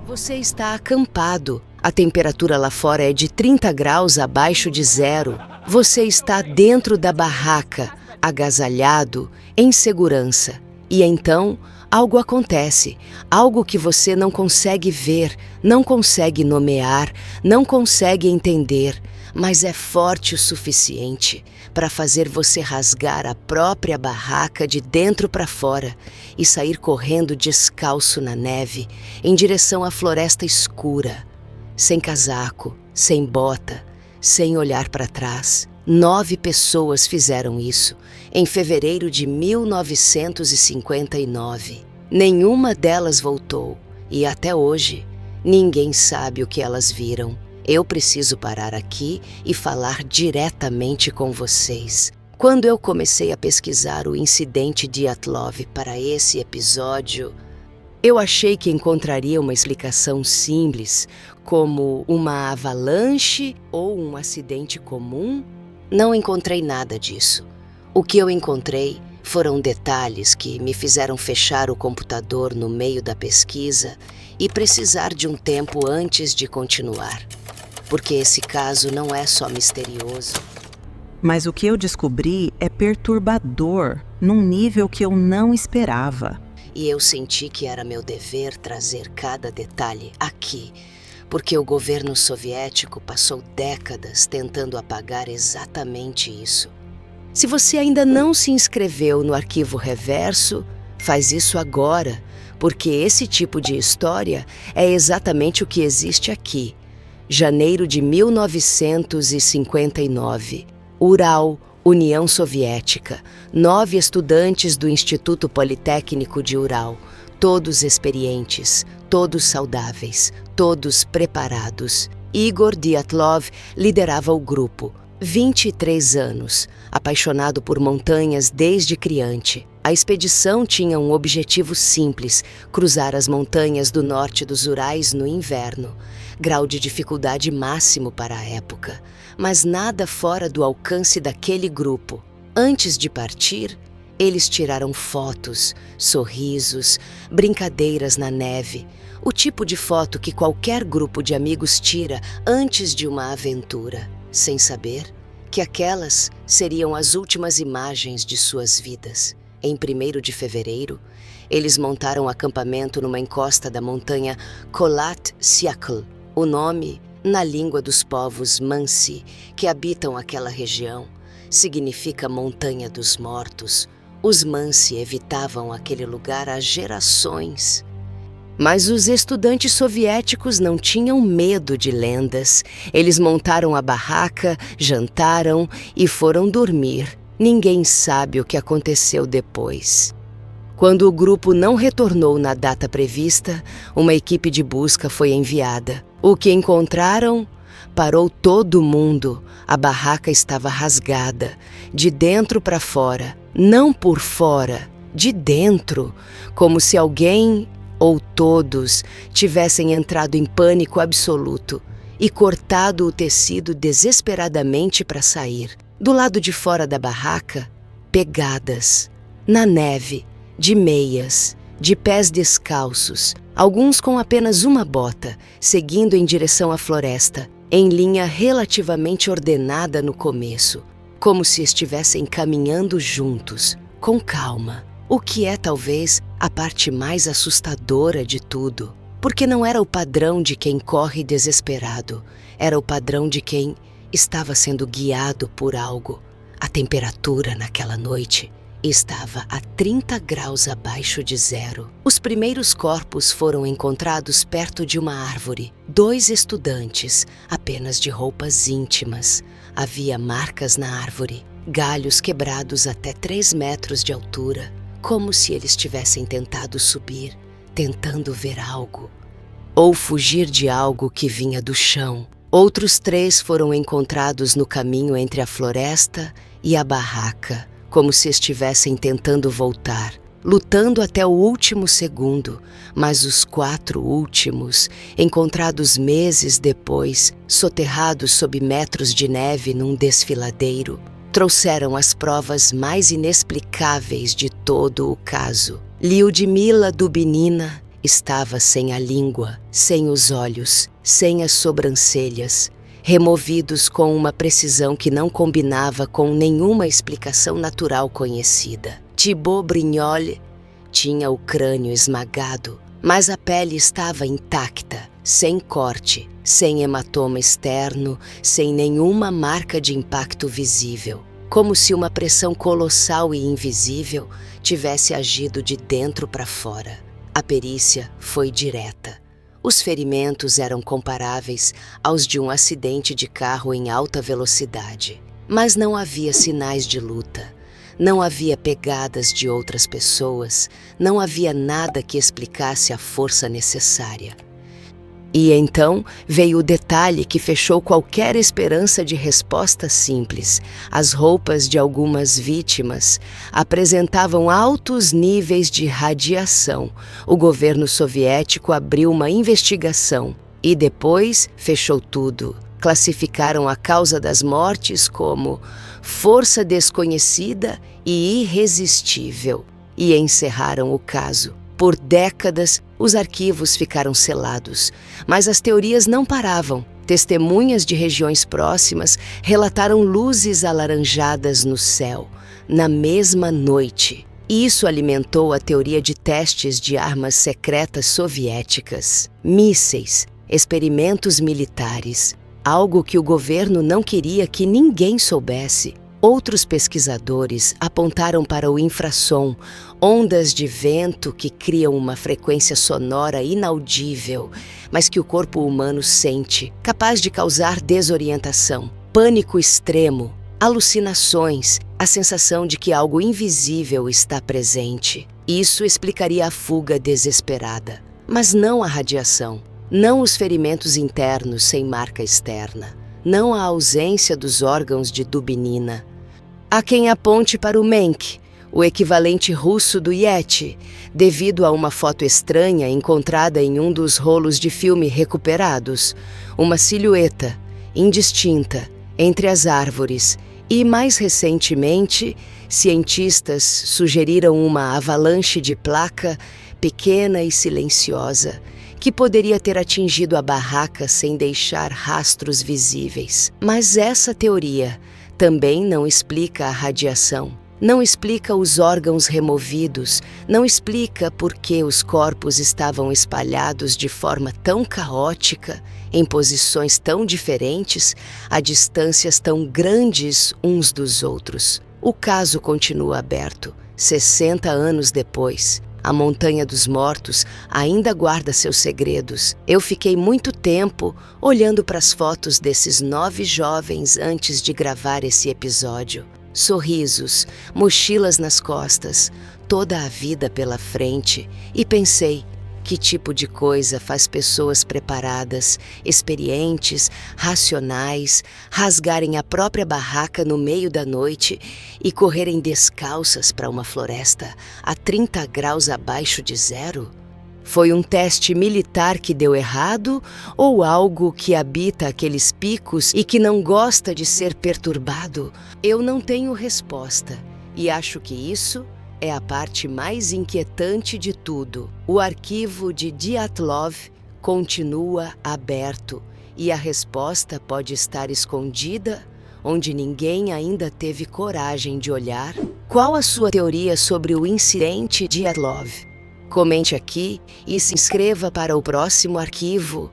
Você está acampado. A temperatura lá fora é de 30 graus abaixo de zero. Você está dentro da barraca, agasalhado, em segurança. E então, algo acontece. Algo que você não consegue ver, não consegue nomear, não consegue entender, mas é forte o suficiente para fazer você rasgar a própria barraca de dentro para fora e sair correndo descalço na neve em direção à floresta escura. Sem casaco, sem bota, sem olhar para trás. 9 pessoas fizeram isso em fevereiro de 1959. Nenhuma delas voltou e até hoje ninguém sabe o que elas viram. Eu preciso parar aqui e falar diretamente com vocês. Quando eu comecei a pesquisar o incidente de Dyatlov para esse episódio, eu achei que encontraria uma explicação simples, como uma avalanche ou um acidente comum. Não encontrei nada disso. O que eu encontrei foram detalhes que me fizeram fechar o computador no meio da pesquisa e precisar de um tempo antes de continuar. Porque esse caso não é só misterioso. Mas o que eu descobri é perturbador, num nível que eu não esperava. E eu senti que era meu dever trazer cada detalhe aqui, porque o governo soviético passou décadas tentando apagar exatamente isso. Se você ainda não se inscreveu no Arquivo Reverso, faz isso agora, porque esse tipo de história é exatamente o que existe aqui. Janeiro de 1959. Ural, União Soviética. 9 estudantes do Instituto Politécnico de Ural. Todos experientes, todos saudáveis, todos preparados. Igor Dyatlov liderava o grupo. 23 anos, apaixonado por montanhas desde criante. A expedição tinha um objetivo simples: cruzar as montanhas do norte dos Urais no inverno. Grau de dificuldade máximo para a época, mas nada fora do alcance daquele grupo. Antes de partir, eles tiraram fotos, sorrisos, brincadeiras na neve. O tipo de foto que qualquer grupo de amigos tira antes de uma aventura, sem saber que aquelas seriam as últimas imagens de suas vidas. Em 1º de fevereiro, eles montaram um acampamento numa encosta da montanha Kholat Syakhl. O nome, na língua dos povos Mansi, que habitam aquela região, significa Montanha dos Mortos. Os Mansi evitavam aquele lugar há gerações. Mas os estudantes soviéticos não tinham medo de lendas. Eles montaram a barraca, jantaram e foram dormir. Ninguém sabe o que aconteceu depois. Quando o grupo não retornou na data prevista, uma equipe de busca foi enviada. O que encontraram? Parou todo mundo. A barraca estava rasgada, de dentro para fora. Não por fora, de dentro, como se alguém ou todos tivessem entrado em pânico absoluto e cortado o tecido desesperadamente para sair. Do lado de fora da barraca, pegadas, na neve, de meias, de pés descalços, alguns com apenas uma bota, seguindo em direção à floresta, em linha relativamente ordenada no começo, como se estivessem caminhando juntos, com calma. O que é talvez a parte mais assustadora de tudo, porque não era o padrão de quem corre desesperado, era o padrão de quem estava sendo guiado por algo. A temperatura naquela noite estava a 30 graus abaixo de zero. Os primeiros corpos foram encontrados perto de uma árvore. 2 estudantes, apenas de roupas íntimas. Havia marcas na árvore, galhos quebrados até 3 metros de altura, como se eles tivessem tentado subir, tentando ver algo, ou fugir de algo que vinha do chão. Outros 3 foram encontrados no caminho entre a floresta e a barraca, como se estivessem tentando voltar, lutando até o último segundo, mas os 4 últimos, encontrados meses depois, soterrados sob metros de neve num desfiladeiro, trouxeram as provas mais inexplicáveis de todo o caso. Lyudmila Dubinina estava sem a língua, sem os olhos, sem as sobrancelhas, removidos com uma precisão que não combinava com nenhuma explicação natural conhecida. Thibaut Brignol tinha o crânio esmagado, mas a pele estava intacta, sem corte, sem hematoma externo, sem nenhuma marca de impacto visível, como se uma pressão colossal e invisível tivesse agido de dentro para fora. A perícia foi direta. Os ferimentos eram comparáveis aos de um acidente de carro em alta velocidade, mas não havia sinais de luta. Não havia pegadas de outras pessoas, não havia nada que explicasse a força necessária. E então veio o detalhe que fechou qualquer esperança de resposta simples. As roupas de algumas vítimas apresentavam altos níveis de radiação. O governo soviético abriu uma investigação e depois fechou tudo. Classificaram a causa das mortes como força desconhecida e irresistível e encerraram o caso. Por décadas, os arquivos ficaram selados, mas as teorias não paravam. Testemunhas de regiões próximas relataram luzes alaranjadas no céu, na mesma noite. Isso alimentou a teoria de testes de armas secretas soviéticas, mísseis, experimentos militares, algo que o governo não queria que ninguém soubesse. Outros pesquisadores apontaram para o infrassom, ondas de vento que criam uma frequência sonora inaudível, mas que o corpo humano sente, capaz de causar desorientação, pânico extremo, alucinações, a sensação de que algo invisível está presente. Isso explicaria a fuga desesperada, mas não a radiação, não os ferimentos internos sem marca externa, não a ausência dos órgãos de Dubinina. Há quem aponte para o Menk, o equivalente russo do Yeti, devido a uma foto estranha encontrada em um dos rolos de filme recuperados, uma silhueta indistinta entre as árvores e, mais recentemente, cientistas sugeriram uma avalanche de placa pequena e silenciosa que poderia ter atingido a barraca sem deixar rastros visíveis. Mas essa teoria também não explica a radiação, não explica os órgãos removidos, não explica por que os corpos estavam espalhados de forma tão caótica, em posições tão diferentes, a distâncias tão grandes uns dos outros. O caso continua aberto, 60 anos depois. A Montanha dos Mortos ainda guarda seus segredos. Eu fiquei muito tempo olhando para as fotos desses 9 jovens antes de gravar esse episódio. Sorrisos, mochilas nas costas, toda a vida pela frente, e pensei, que tipo de coisa faz pessoas preparadas, experientes, racionais, rasgarem a própria barraca no meio da noite e correrem descalças para uma floresta a 30 graus abaixo de zero? Foi um teste militar que deu errado ou algo que habita aqueles picos e que não gosta de ser perturbado? Eu não tenho resposta e acho que isso é a parte mais inquietante de tudo. O arquivo de Dyatlov continua aberto e a resposta pode estar escondida onde ninguém ainda teve coragem de olhar. Qual a sua teoria sobre o incidente Dyatlov? Comente aqui e se inscreva para o próximo arquivo.